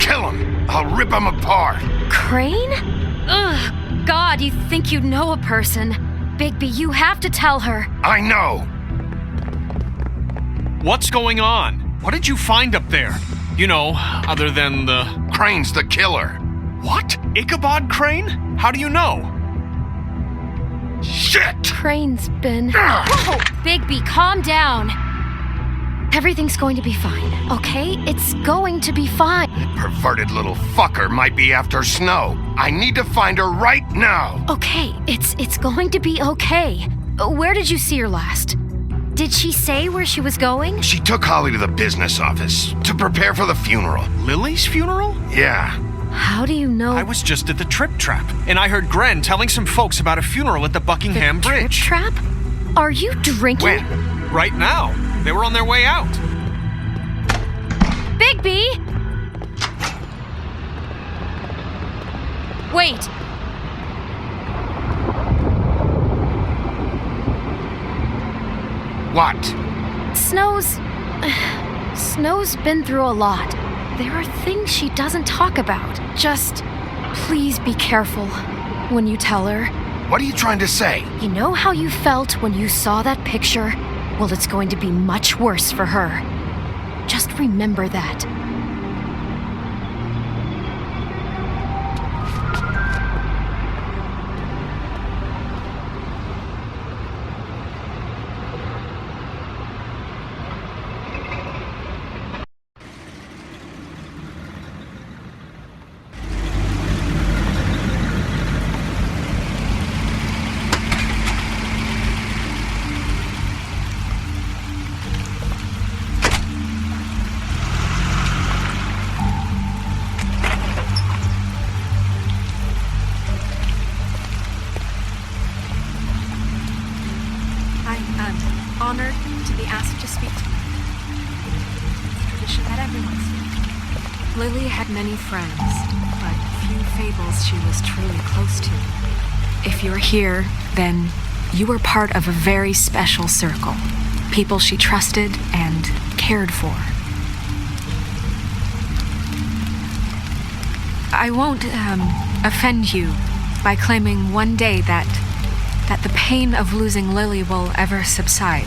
Kill him. I'll rip him apart. Crane? Ugh, God, you think you know a person. Bigby, you have to tell her. I know. What's going on? What did you find up there? You know, other than the... Crane's the killer. What? Ichabod Crane? How do you know? Shit! Crane's been... Whoa! Bigby, calm down. Everything's going to be fine, okay? It's going to be fine. Perverted little fucker might be after Snow. I need to find her right now. Okay, it's going to be okay. Where did you see her last? Did she say where she was going? She took Holly to the business office to prepare for the funeral. Lily's funeral? Yeah. How do you know? I was just at the Trip Trap, and I heard Gren telling some folks about a funeral at the Buckingham Bridge. Trip Trap? Are you drinking? When? Right now. They were on their way out. Bigby! Wait. What? Snow's been through a lot. There are things she doesn't talk about. Just please be careful when you tell her. What are you trying to say? You know how you felt when you saw that picture? Well, it's going to be much worse for her. Just remember that. Honored to be asked to speak to you. It's a tradition that everyone speaks. Lily had many friends, but few fables she was truly close to. If you're here, then you were part of a very special circle. People she trusted and cared for. I won't offend you by claiming one day that the pain of losing Lily will ever subside.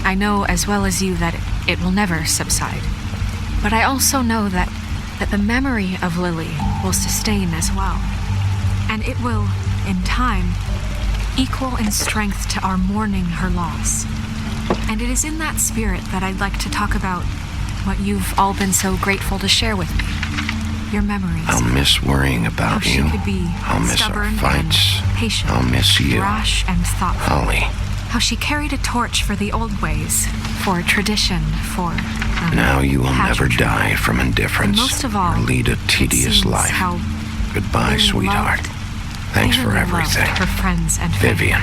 I know as well as you that it will never subside. But I also know that the memory of Lily will sustain as well. And it will, in time, equal in strength to our mourning her loss. And it is in that spirit that I'd like to talk about what you've all been so grateful to share with me. Your memories. I'll miss worrying about you. How she could be I'll miss our stubborn fights. and patient. I'll miss you. Rash and thoughtful. Holly. How she carried a torch for the old ways, for tradition, for Now you will never pageantry. die from indifference. And most of all, or lead a it tedious seems life. how Goodbye, Lily sweetheart. loved- Thanks for Lily everything. loved her friends and family. Vivian.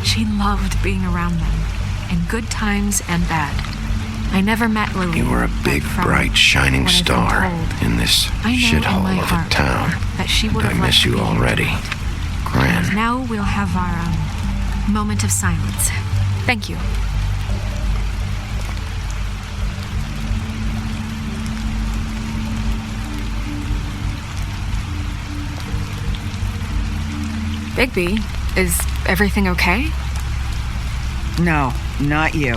She loved being around them, in good times and bad. I never met Lily. You were a big, but from bright, shining what I've been star told, in this I know in my shithole of a heart town. that she would And I have miss liked you to be already. here. Gran. Now we'll have our moment of silence. Thank you. Bigby, is everything okay? No, not you.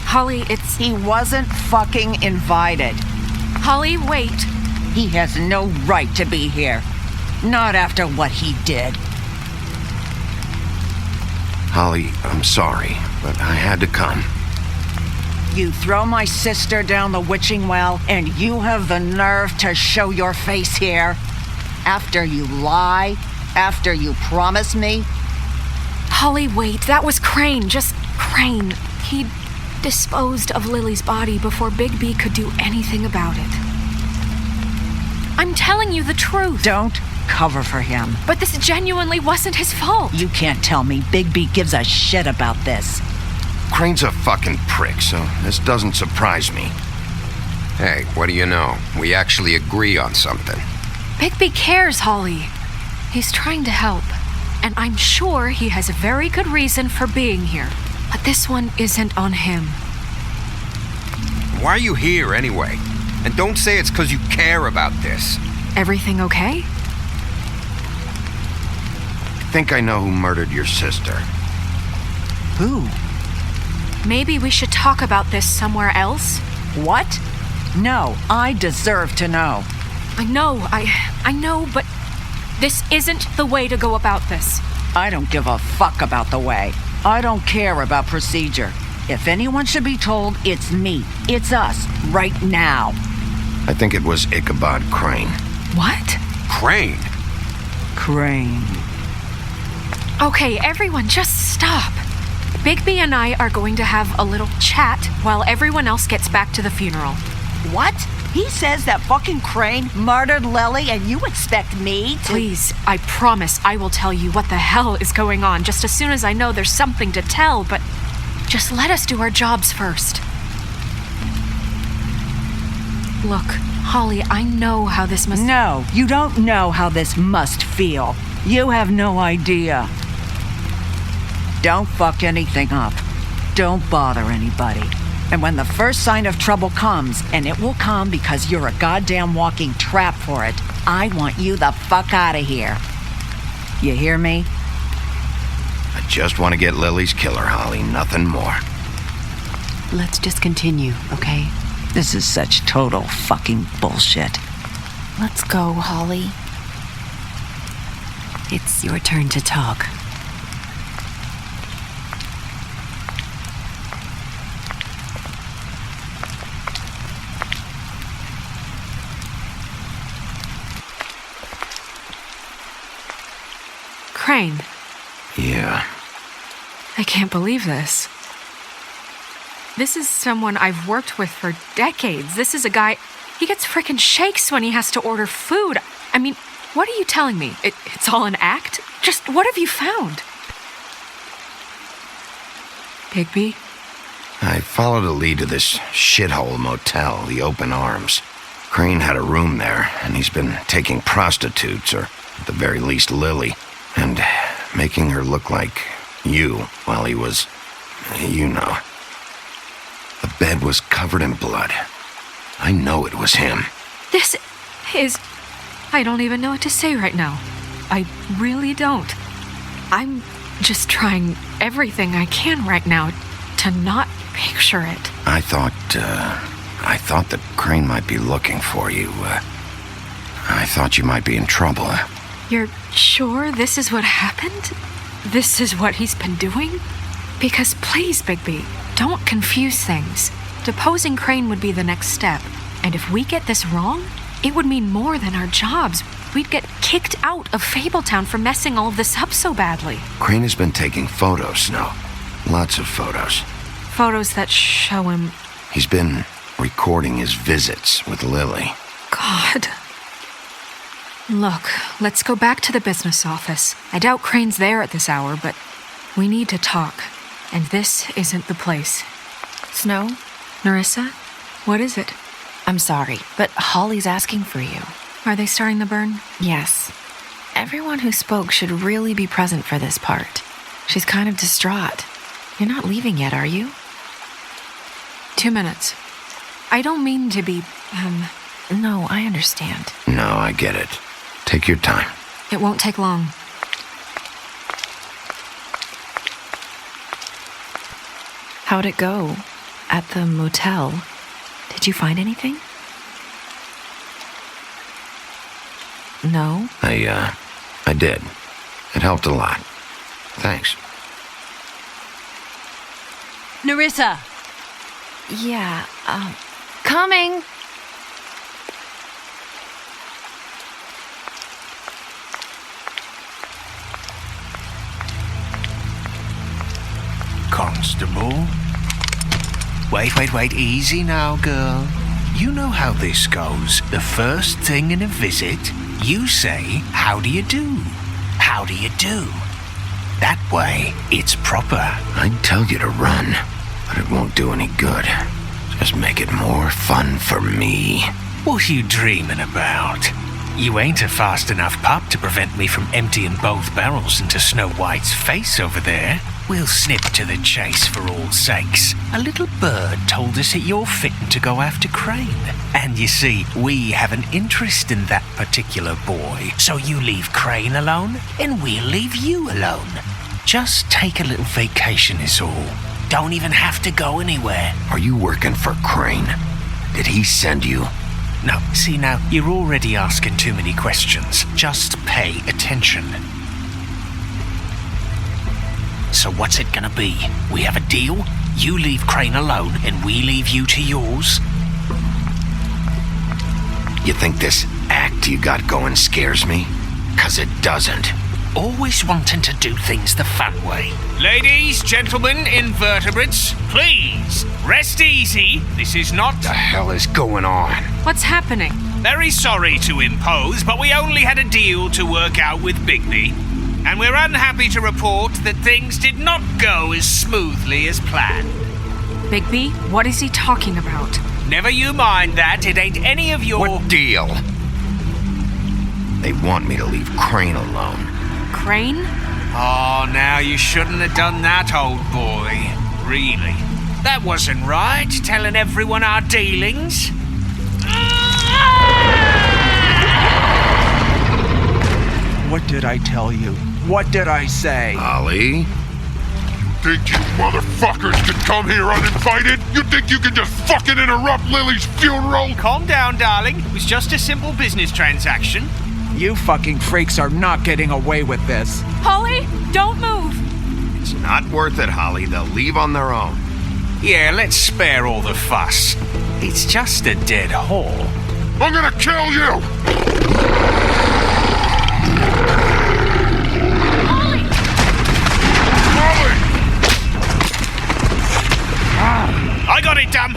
Holly, He wasn't fucking invited. Holly, wait. He has no right to be here. Not after what he did. Holly, I'm sorry, but I had to come. You throw my sister down the witching well, and you have the nerve to show your face here? After you lie? After you promise me? Holly, wait. That was Crane. Just Crane. He disposed of Lily's body before Bigby could do anything about it. I'm telling you the truth. Don't cover for him. But this genuinely wasn't his fault. You can't tell me Bigby gives a shit about this. Crane's a fucking prick, so this doesn't surprise me. Hey, what do you know? We actually agree on something. Bigby cares, Holly. He's trying to help. And I'm sure he has a very good reason for being here. But this one isn't on him. Why are you here anyway? And don't say it's because you care about this. Everything okay? I think I know who murdered your sister. Who? Maybe we should talk about this somewhere else? What? No, I deserve to know. I know, but this isn't the way to go about this. I don't give a fuck about the way. I don't care about procedure. If anyone should be told, it's me. It's us, right now. I think it was Ichabod Crane. What? Crane? Crane. Okay, everyone, just stop. Bigby and I are going to have a little chat while everyone else gets back to the funeral. What? He says that fucking Crane murdered Lily and you expect me to— Please, I promise I will tell you what the hell is going on just as soon as I know there's something to tell, but just let us do our jobs first. Look, Holly, I know how this must— No, you don't know how this must feel. You have no idea. Don't fuck anything up. Don't bother anybody. And when the first sign of trouble comes, and it will come because you're a goddamn walking trap for it, I want you the fuck out of here. You hear me? I just want to get Lily's killer, Holly, nothing more. Let's just continue, okay? This is such total fucking bullshit. Let's go, Holly. It's your turn to talk. Crane. Yeah. I can't believe this. This is someone I've worked with for decades. This is a guy, he gets frickin' shakes when he has to order food. I mean, what are you telling me? It's all an act? Just what have you found? Bigby? I followed a lead to this shithole motel, the Open Arms. Crane had a room there, and he's been taking prostitutes, or at the very least Lily, and making her look like you while he was, you know. The bed was covered in blood. I know it was him. This is... I don't even know what to say right now. I really don't. I'm just trying everything I can right now to not picture it. I thought that Crane might be looking for you. I thought you might be in trouble. You're sure this is what happened? This is what he's been doing? Because please, Bigby, don't confuse things. Deposing Crane would be the next step. And if we get this wrong, it would mean more than our jobs. We'd get kicked out of Fabletown for messing all of this up so badly. Crane has been taking photos, Snow. Lots of photos. Photos that show him... He's been recording his visits with Lily. God. Look, let's go back to the business office. I doubt Crane's there at this hour, but we need to talk. And this isn't the place. Snow? Nerissa? What is it? I'm sorry, but Holly's asking for you. Are they starting the burn? Yes. Everyone who spoke should really be present for this part. She's kind of distraught. You're not leaving yet, are you? 2 minutes. I don't mean to be, No, I understand. No, I get it. Take your time. It won't take long. How'd it go? At the motel? Did you find anything? No? I did. It helped a lot. Thanks. Nerissa! Yeah, coming! Constable? Wait, easy now, girl. You know how this goes. The first thing in a visit, you say, how do you do? How do you do? That way, it's proper. I'd tell you to run, but it won't do any good. Just make it more fun for me. What are you dreaming about? You ain't a fast enough pup to prevent me from emptying both barrels into Snow White's face over there. we'll snip to the chase for all sakes. A little bird told us that you're fitting to go after Crane. And you see, we have an interest in that particular boy. So you leave Crane alone, and we'll leave you alone. Just take a little vacation is all. Don't even have to go anywhere. Are you working for Crane? Did he send you? No, see now, you're already asking too many questions. Just pay attention. So what's it gonna be? We have a deal? You leave Crane alone, and we leave you to yours? You think this act you got going scares me? 'Cause it doesn't. Always wanting to do things the fun way. Ladies, gentlemen, invertebrates, please, rest easy. This is not... What the hell is going on? What's happening? Very sorry to impose, but we only had a deal to work out with Bigby. And we're unhappy to report that things did not go as smoothly as planned. Bigby, what is he talking about? Never you mind that, it ain't any of your... What deal? They want me to leave Crane alone. Crane? Oh, now you shouldn't have done that, old boy. Really. That wasn't right, telling everyone our dealings. What did I tell you? What did I say? Holly? Think you motherfuckers can come here uninvited? You think you can just fucking interrupt Lily's funeral? Calm down, darling. It was just a simple business transaction. You fucking freaks are not getting away with this. Holly, don't move! It's not worth it, Holly. They'll leave on their own. Yeah, let's spare all the fuss. It's just a dead whore. I'm gonna kill you! Holly! Molly! I got it, damn!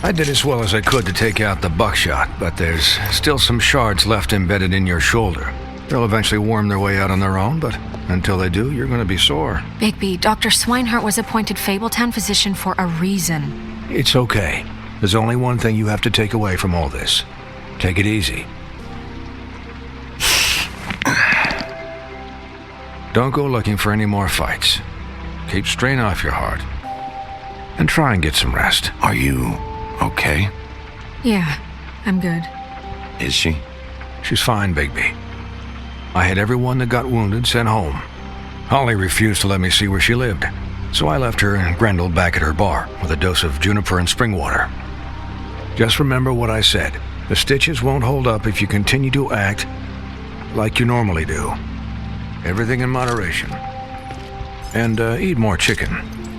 I did as well as I could to take out the buckshot, but there's still some shards left embedded in your shoulder. They'll eventually worm their way out on their own, but until they do, you're going to be sore. Bigby, Dr. Swinehart was appointed Fabletown physician for a reason. It's okay. There's only one thing you have to take away from all this. Take it easy. Don't go looking for any more fights. Keep strain off your heart. And try and get some rest. Are you okay? Yeah, I'm good. Is she? She's fine, Bigby. I had everyone that got wounded sent home. Holly refused to let me see where she lived, so I left her and Grendel back at her bar with a dose of juniper and spring water. Just remember what I said. The stitches won't hold up if you continue to act like you normally do. Everything in moderation. And eat more chicken.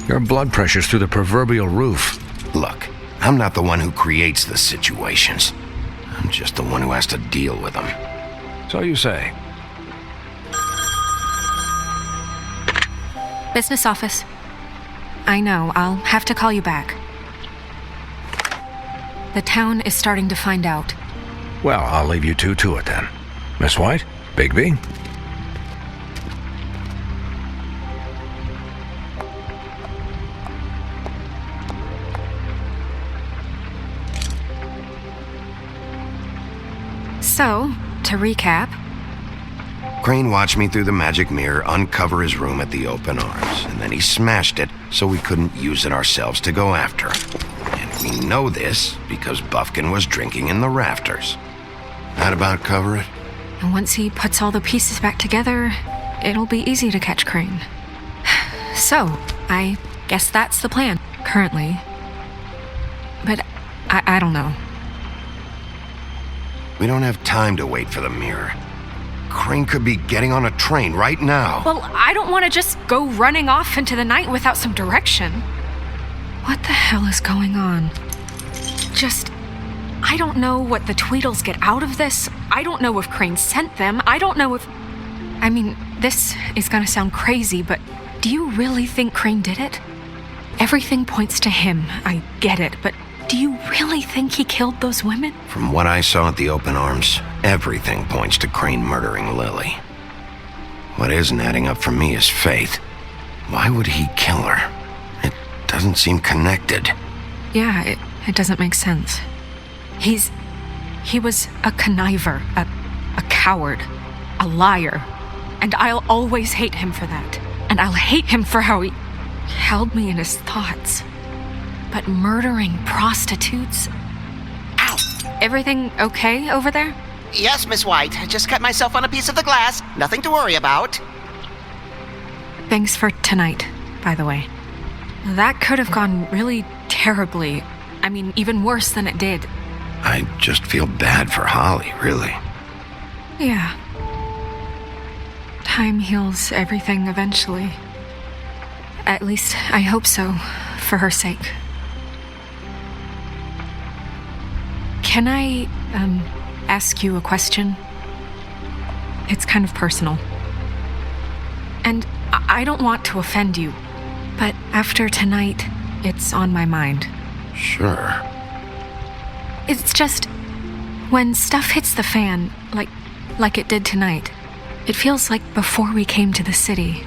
Your blood pressure's through the proverbial roof. Look, I'm not the one who creates the situations. I'm just the one who has to deal with them. So you say. Business office. I know, I'll have to call you back. The town is starting to find out. Well, I'll leave you two to it then. Miss White? Bigby? So, to recap, Crane watched me through the magic mirror uncover his room at the open arms, and then he smashed it so we couldn't use it ourselves to go after him. And we know this because Buffkin was drinking in the rafters. That about cover it? and once he puts all the pieces back together, it'll be easy to catch Crane. So, I guess that's the plan, currently. But I don't know. We don't have time to wait for the mirror. Crane could be getting on a train right now. Well, I don't want to just go running off into the night without some direction. What the hell is going on? I don't know what the Tweedles get out of this. I don't know if Crane sent them. I don't know if... I mean, this is gonna sound crazy, but do you really think Crane did it? Everything points to him, I get it, but do you really think he killed those women? From what I saw at the open arms, everything points to Crane murdering Lily. What isn't adding up for me is Faith. Why would he kill her? It doesn't seem connected. Yeah, it doesn't make sense. He was a conniver, a coward, a liar. And I'll always hate him for that. And I'll hate him for how he held me in his thoughts. But murdering prostitutes? Ow! Everything okay over there? Yes, Miss White. I just cut myself on a piece of the glass. Nothing to worry about. Thanks for tonight, by the way. That could have gone really terribly. I mean, even worse than it did. I just feel bad for Holly, really. Yeah. Time heals everything eventually. At least, I hope so, for her sake. Can I, ask you a question? It's kind of personal. And I don't want to offend you, but after tonight, it's on my mind. Sure. It's just, when stuff hits the fan, like it did tonight, it feels like before we came to the city.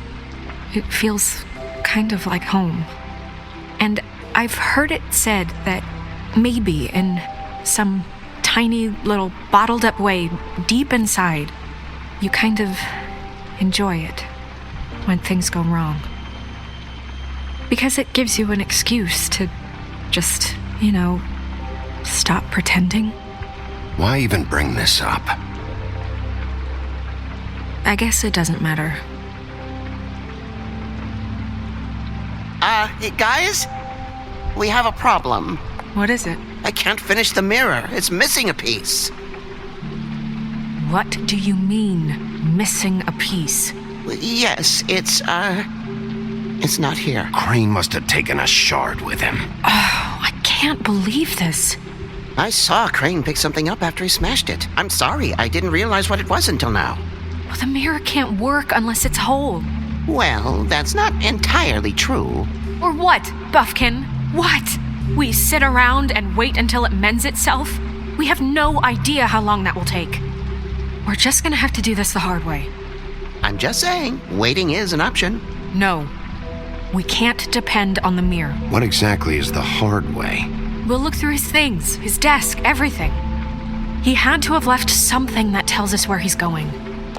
It feels kind of like home. And I've heard it said that maybe in some tiny little bottled up way deep inside, you kind of enjoy it when things go wrong. Because it gives you an excuse to just, stop pretending. Why even bring this up? I guess it doesn't matter. Hey, guys? We have a problem. What is it? I can't finish the mirror. It's missing a piece. What do you mean, missing a piece? Yes, it's not here. Crane must have taken a shard with him. Oh, I can't believe this. I saw Crane pick something up after he smashed it. I'm sorry, I didn't realize what it was until now. Well, the mirror can't work unless it's whole. Well, that's not entirely true. Or what, Buffkin? What? We sit around and wait until it mends itself? We have no idea how long that will take. We're just gonna have to do this the hard way. I'm just saying, waiting is an option. No. We can't depend on the mirror. What exactly is the hard way? We'll look through his things, his desk, everything. He had to have left something that tells us where he's going.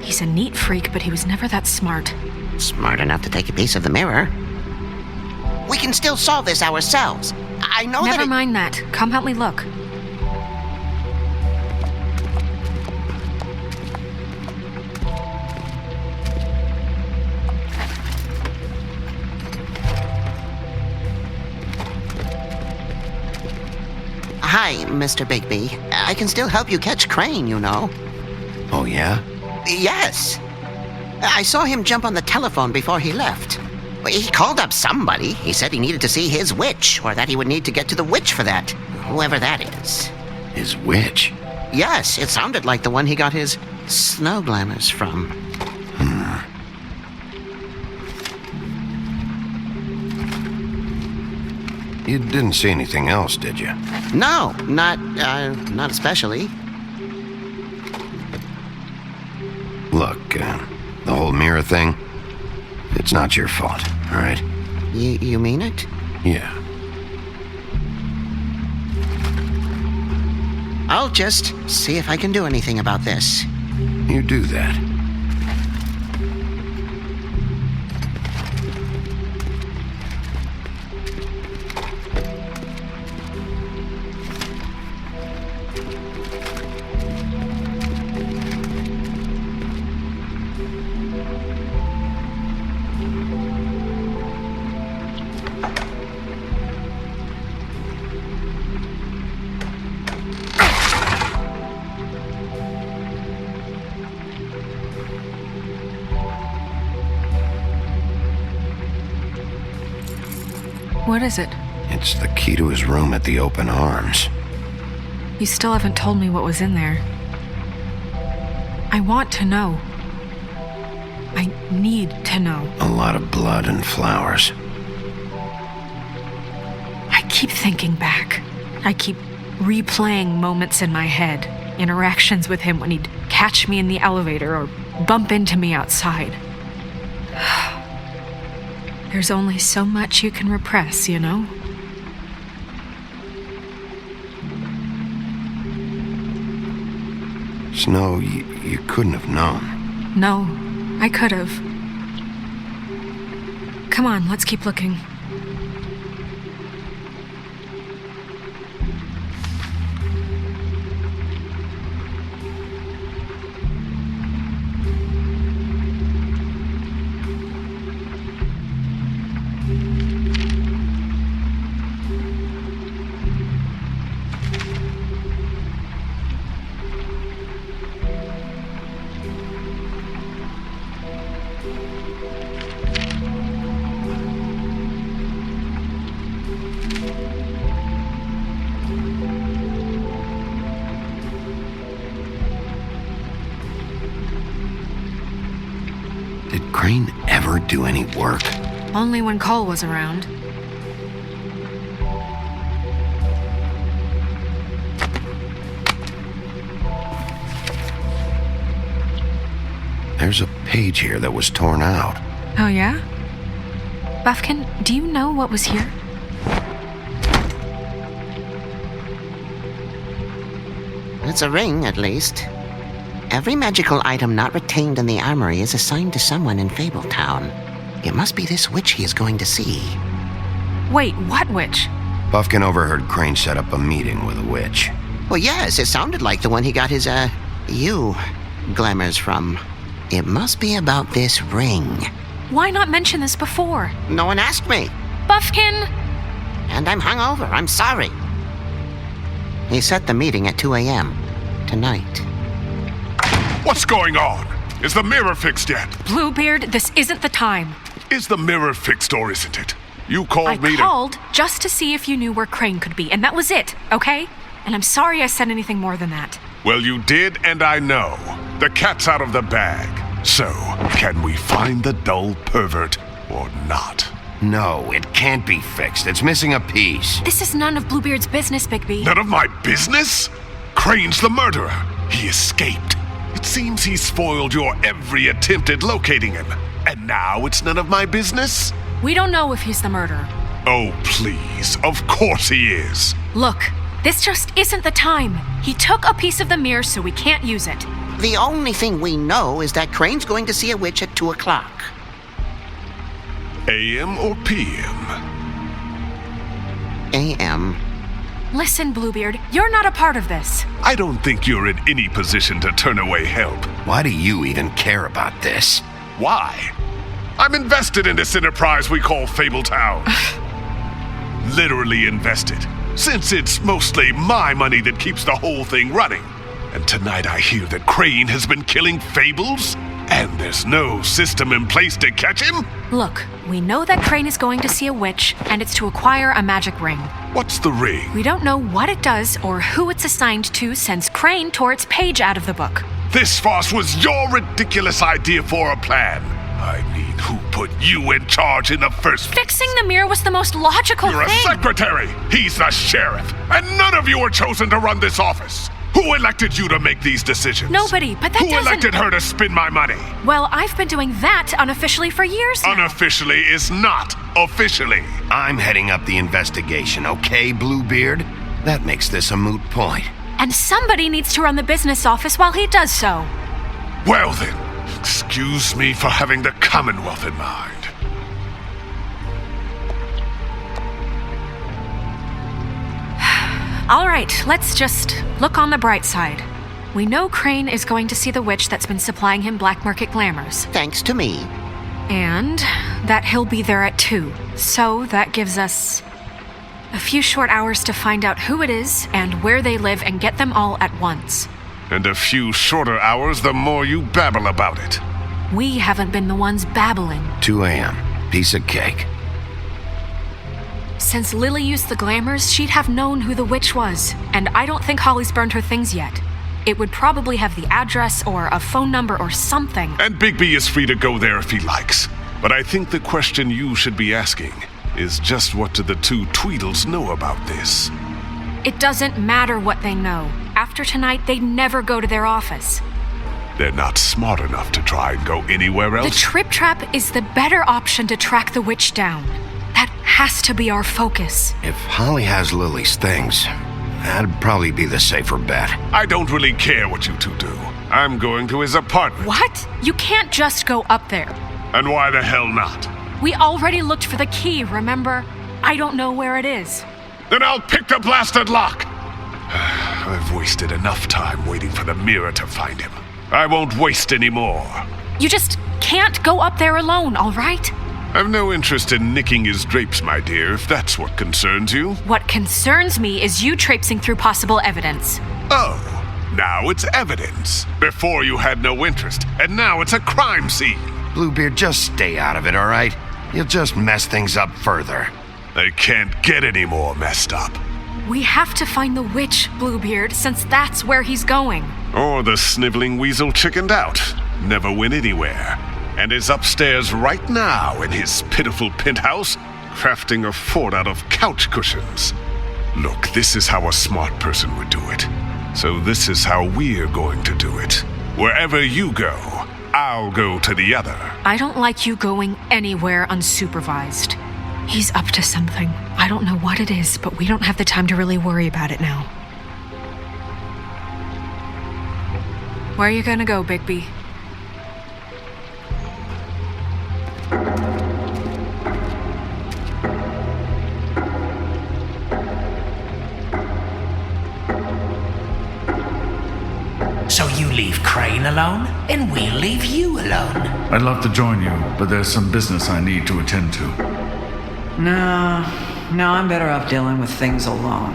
He's a neat freak, but he was never that smart. Smart enough to take a piece of the mirror. We can still solve this ourselves. I know Never mind that. Come help me look. Hi, Mr. Bigby. I can still help you catch Crane, you know. Oh, yeah? Yes. I saw him jump on the telephone before he left. He called up somebody. He said he needed to see his witch, or that he would need to get to the witch for that. Whoever that is. His witch? Yes, it sounded like the one he got his snow glamours from. You didn't see anything else, did you? No, not especially. Look, mirror thing, it's not your fault, all right? You mean it? Yeah. I'll just see if I can do anything about this. You do that. What is it? It's the key to his room at the Open Arms. You still haven't told me what was in there. I want to know. I need to know. A lot of blood and flowers. I keep thinking back. I keep replaying moments in my head. Interactions with him when he'd catch me in the elevator or bump into me outside. There's only so much you can repress, you know? Snow, you couldn't have known. No, I could have. Come on, let's keep looking. Did Crane ever do any work? Only when Cole was around. There's a page here that was torn out. Oh, yeah? Buffkin, do you know what was here? It's a ring, at least. Every magical item not retained in the armory is assigned to someone in Fabletown. It must be this witch he is going to see. Wait, what witch? Buffkin overheard Crane set up a meeting with a witch. Well, yes, it sounded like the one he got his, glamours from. It must be about this ring. Why not mention this before? No one asked me. Buffkin! And I'm hungover, I'm sorry. He set the meeting at 2 a.m. tonight. What's going on? Is the mirror fixed yet? Bluebeard, this isn't the time. Is the mirror fixed or isn't it? You called me I called just to see if you knew where Crane could be, and that was it, okay? And I'm sorry I said anything more than that. Well, you did, and I know. The cat's out of the bag. So, can we find the dull pervert or not? No, it can't be fixed. It's missing a piece. This is none of Bluebeard's business, Bigby. None of my business? Crane's the murderer. He escaped. It seems he spoiled your every attempt at locating him. And now it's none of my business? We don't know if he's the murderer. Oh, please. Of course he is. Look, this just isn't the time. He took a piece of the mirror, so we can't use it. The only thing we know is that Crane's going to see a witch at 2 o'clock. AM or PM? AM. Listen, Bluebeard, you're not a part of this. I don't think you're in any position to turn away help. Why do you even care about this? Why? I'm invested in this enterprise we call Fabletown. Literally invested, since it's mostly my money that keeps the whole thing running. And tonight I hear that Crane has been killing fables, and there's no system in place to catch him? Look, we know that Crane is going to see a witch, and it's to acquire a magic ring. What's the ring? We don't know what it does or who it's assigned to since Crane tore its page out of the book. This farce was your ridiculous idea for a plan. I mean, who put you in charge in the first place? Fixing the mirror was the most logical You're thing. a secretary. He's the sheriff. And none of you were chosen to run this office. Who elected you to make these decisions? Nobody, but that Who doesn't... elected her to spend my money? Well, I've been doing that unofficially for years now. Unofficially is not officially. I'm heading up the investigation, okay, Bluebeard? That makes this a moot point. And somebody needs to run the business office while he does so. Well then, excuse me for having the Commonwealth in mind. All right, let's just look on the bright side. We know Crane is going to see the witch that's been supplying him black market glamours. Thanks to me. And that he'll be there at 2. So that gives us a few short hours to find out who it is and where they live and get them all at once. And a few shorter hours the more you babble about it. We haven't been the ones babbling. 2 a.m. Piece of cake. Since Lily used the glamours, she'd have known who the witch was, and I don't think Holly's burned her things yet. It would probably have the address or a phone number or something. And Bigby is free to go there if he likes. But I think the question you should be asking is just what do the 2 Tweedles know about this? It doesn't matter what they know. After tonight, they'd never go to their office. They're not smart enough to try and go anywhere else. The Trip Trap is the better option to track the witch down. That has to be our focus. If Holly has Lily's things, that'd probably be the safer bet. I don't really care what you 2 do. I'm going to his apartment. What? You can't just go up there. And why the hell not? We already looked for the key, remember? I don't know where it is. Then I'll pick the blasted lock. I've wasted enough time waiting for the mirror to find him. I won't waste any more. You just can't go up there alone, all right? I've no interest in nicking his drapes, my dear, if that's what concerns you. What concerns me is you traipsing through possible evidence. Oh, now it's evidence. Before you had no interest, and now it's a crime scene. Bluebeard, just stay out of it, all right? You'll just mess things up further. They can't get any more messed up. We have to find the witch, Bluebeard, since that's where he's going. Or the sniveling weasel chickened out. Never went anywhere. And is upstairs right now in his pitiful penthouse, crafting a fort out of couch cushions. Look, this is how a smart person would do it. So this is how we're going to do it. Wherever you go, I'll go to the other. I don't like you going anywhere unsupervised. He's up to something. I don't know what it is, but we don't have the time to really worry about it now. Where are you gonna go, Bigby? So you leave Crane alone, and we'll leave you alone. I'd love to join you, but there's some business I need to attend to. No, I'm better off dealing with things alone.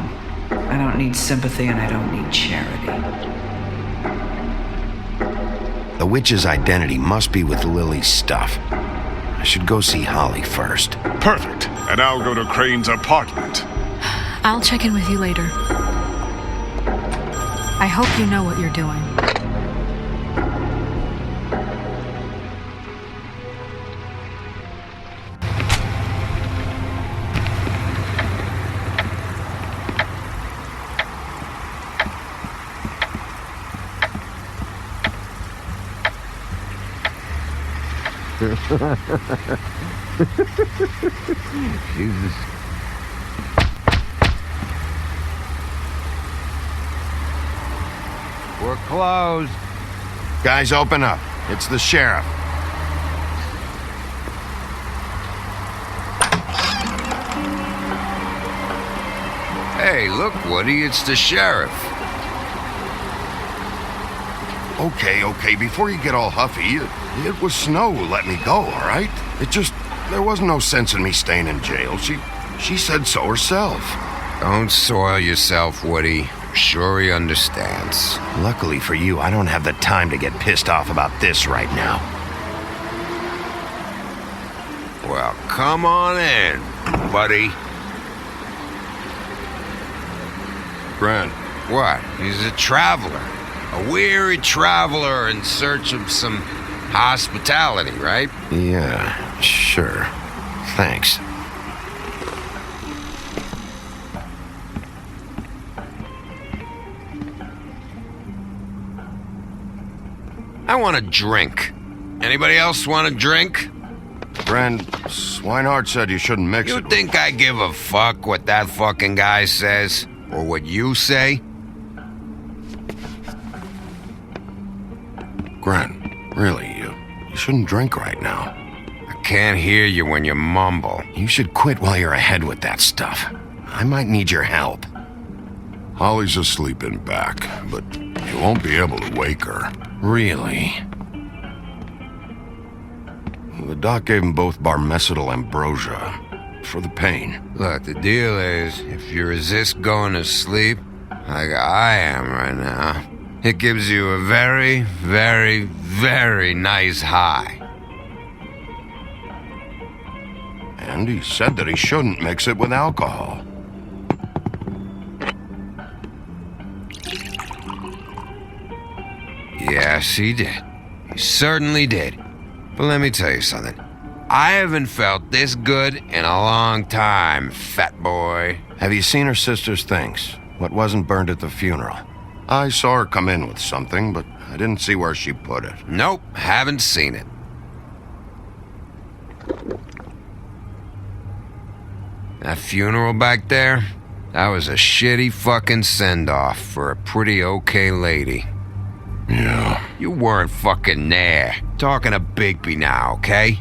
I don't need sympathy and I don't need charity. The witch's identity must be with Lily's stuff. I should go see Holly first. Perfect. And I'll go to Crane's apartment. I'll check in with you later. I hope you know what you're doing. Jesus. We're closed. Guys, open up. It's the sheriff. Hey, look, Woody, it's the sheriff. Okay, before you get all huffy, it was Snow who let me go, all right? There wasn't no sense in me staying in jail. She said so herself. Don't soil yourself, Woody. Sure he understands. Luckily for you, I don't have the time to get pissed off about this right now. Well, come on in, buddy. Grant. What? He's a traveler. A weary traveler in search of some hospitality, right? Yeah, sure. Thanks. I want a drink. Anybody else want a drink? Gren, Swinehart said you shouldn't mix You it. think I give a fuck what that fucking guy says? Or what you say? Gren, really, you shouldn't drink right now. I can't hear you when you mumble. You should quit while you're ahead with that stuff. I might need your help. Holly's asleep in back, but you won't be able to wake her. Really? The doc gave them both barmecidal ambrosia for the pain. Look, the deal is, if you resist going to sleep, like I am right now, it gives you a very, very, very nice high. And he said that he shouldn't mix it with alcohol. Yes, he did. He certainly did. But let me tell you something. I haven't felt this good in a long time, fat boy. Have you seen her sister's things? What wasn't burned at the funeral? I saw her come in with something, but I didn't see where she put it. Nope, haven't seen it. That funeral back there, that was a shitty fucking send-off for a pretty okay lady. Yeah. You weren't fucking there. Talking to Bigby now, okay?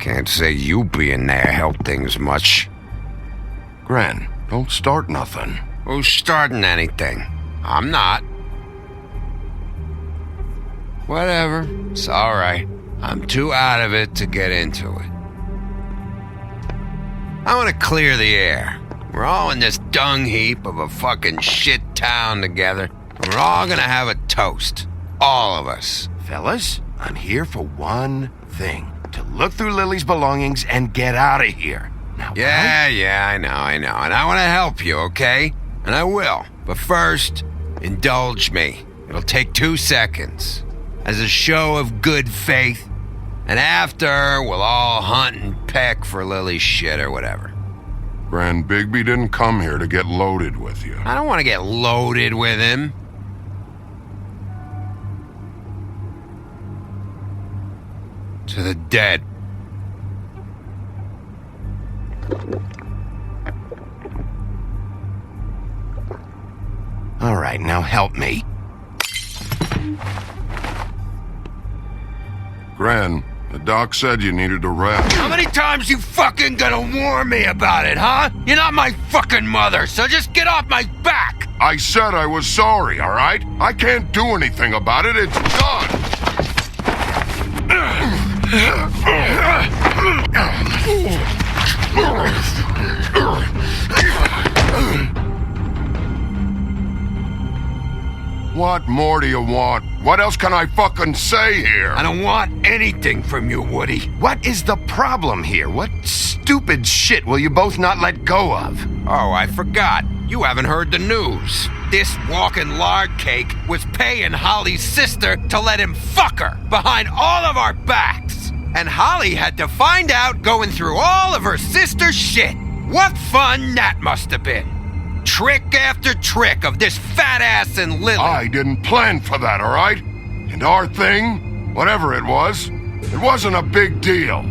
Can't say you being there helped things much. Gren, don't start nothing. Who's starting anything? I'm not. Whatever, it's alright. I'm too out of it to get into it. I want to clear the air. We're all in this dung heap of a fucking shit town together. We're all gonna have a toast. All of us. Fellas, I'm here for one thing. To look through Lily's belongings and get out of here. Now, Yeah, I know. And I want to help you, okay? And I will. But first, indulge me. It'll take 2 seconds. As a show of good faith. And after, we'll all hunt and peck for Lily's shit or whatever. Grand Bigby didn't come here to get loaded with you. I don't want to get loaded with him. To the dead. All right, now help me. Gran, the doc said you needed a rest. How many times you fucking gonna warn me about it, huh? You're not my fucking mother, so just get off my back! I said I was sorry, all right? I can't do anything about it. It's done. What more do you want? What else can I fucking say here? I don't want anything from you, Woody. What is the problem here? What stupid shit will you both not let go of? Oh, I forgot. You haven't heard the news. This walking lard cake was paying Holly's sister to let him fuck her behind all of our backs. And Holly had to find out going through all of her sister's shit. What fun that must have been. Trick after trick of this fat ass and Lily. I didn't plan for that, all right? And our thing, whatever it wasn't a big deal.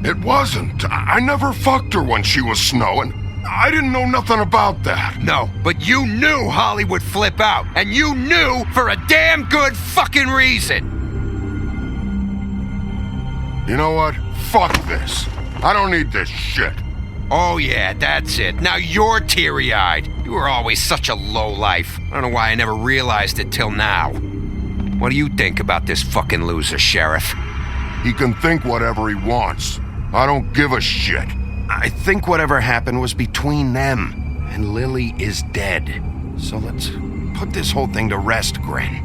It wasn't. I never fucked her when she was snowing. I didn't know nothing about that. No, but you knew Holly would flip out. And you knew for a damn good fucking reason. You know what? Fuck this. I don't need this shit. Oh yeah, that's it. Now you're teary-eyed. You were always such a lowlife. I don't know why I never realized it till now. What do you think about this fucking loser, Sheriff? He can think whatever he wants. I don't give a shit. I think whatever happened was between them, and Lily is dead. So let's put this whole thing to rest, Gren.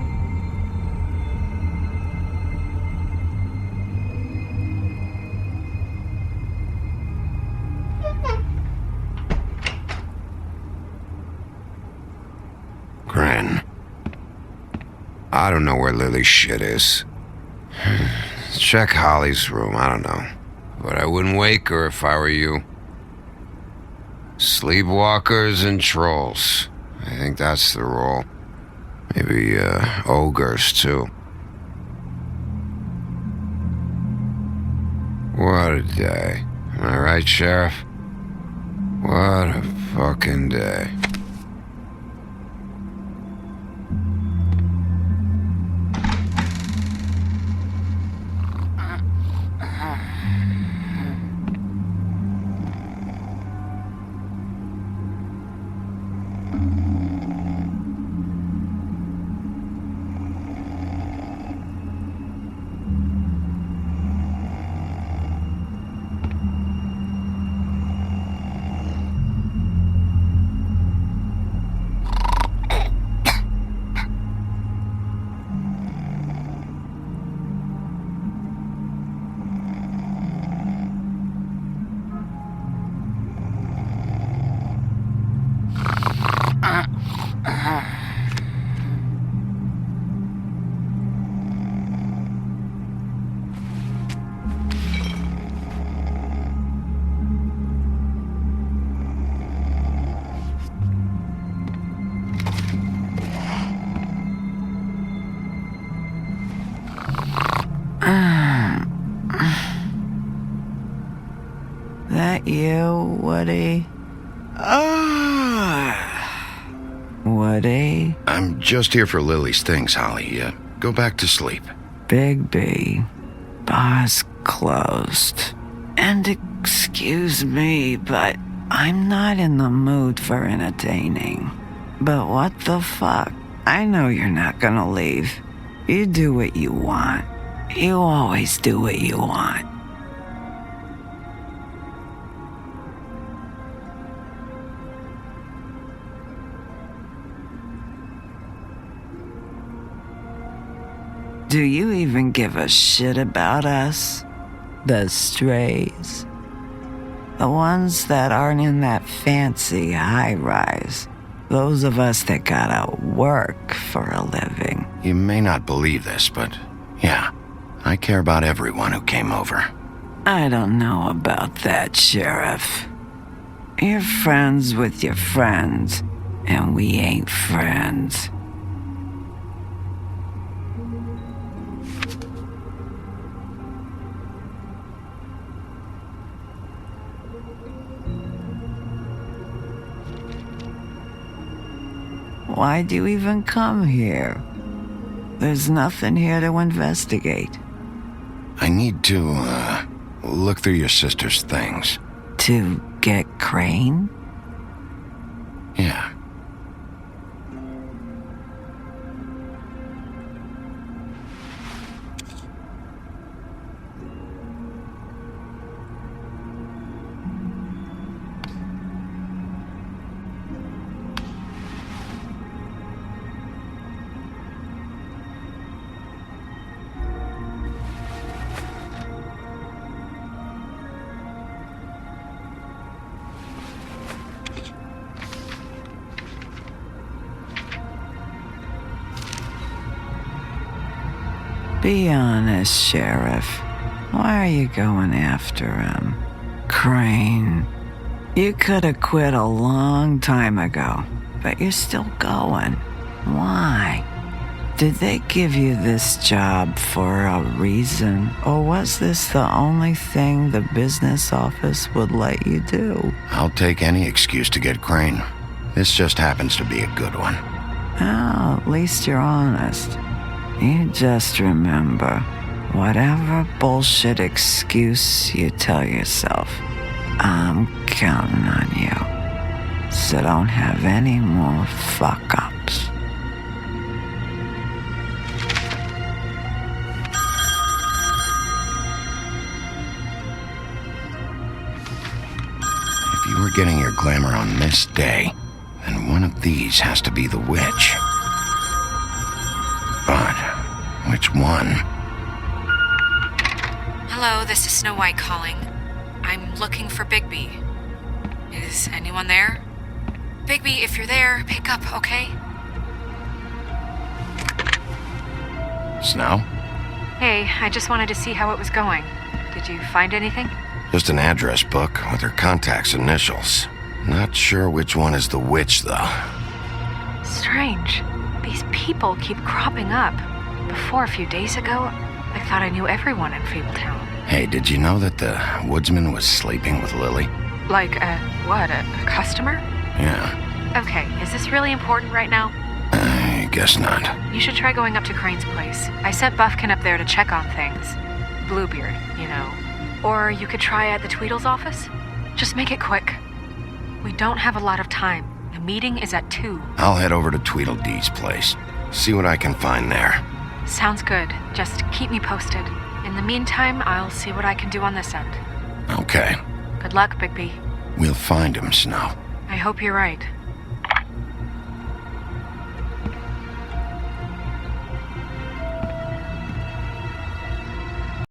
Gren. I don't know where Lily's shit is. Check Holly's room, I don't know. But I wouldn't wake her if I were you. Sleepwalkers and trolls. I think that's the rule. Maybe, ogres, too. What a day. Am I right, Sheriff? What a fucking day. That you, Woody? Woody? I'm just here for Lily's things, Holly. Go back to sleep. Bigby, bar's closed. And excuse me, but I'm not in the mood for entertaining. But what the fuck? I know you're not gonna leave. You do what you want. You always do what you want. Do you even give a shit about us? The strays? The ones that aren't in that fancy high-rise. Those of us that gotta work for a living. You may not believe this, but yeah, I care about everyone who came over. I don't know about that, Sheriff. You're friends with your friends, and we ain't friends. Why'd you even come here? There's nothing here to investigate. I need to, look through your sister's things. To get Crane? Yeah. Be honest, Sheriff. Why are you going after him? Crane. You could have quit a long time ago, but you're still going. Why? Did they give you this job for a reason, or was this the only thing the business office would let you do? I'll take any excuse to get Crane. This just happens to be a good one. Oh, at least you're honest. You just remember, whatever bullshit excuse you tell yourself, I'm counting on you. So don't have any more fuck-ups. If you were getting your glamour on this day, then one of these has to be the witch. But which one? Hello, this is Snow White calling. I'm looking for Bigby. Is anyone there? Bigby, if you're there, pick up, okay? Snow? Hey, I just wanted to see how it was going. Did you find anything? Just an address book with her contact's initials. Not sure which one is the witch, though. Strange. These people keep cropping up. Before a few days ago, I thought I knew everyone in Fabletown. Hey, did you know that the woodsman was sleeping with Lily? Like, a customer? Yeah. Okay, is this really important right now? I guess not. You should try going up to Crane's place. I sent Buffkin up there to check on things. Bluebeard, you know. Or you could try at the Tweedle's office. Just make it quick. We don't have a lot of time. The meeting is at 2. I'll head over to Tweedledee's place. See what I can find there. Sounds good. Just keep me posted. In the meantime, I'll see what I can do on this end. Okay. Good luck, Bigby. We'll find him, Snow. I hope you're right.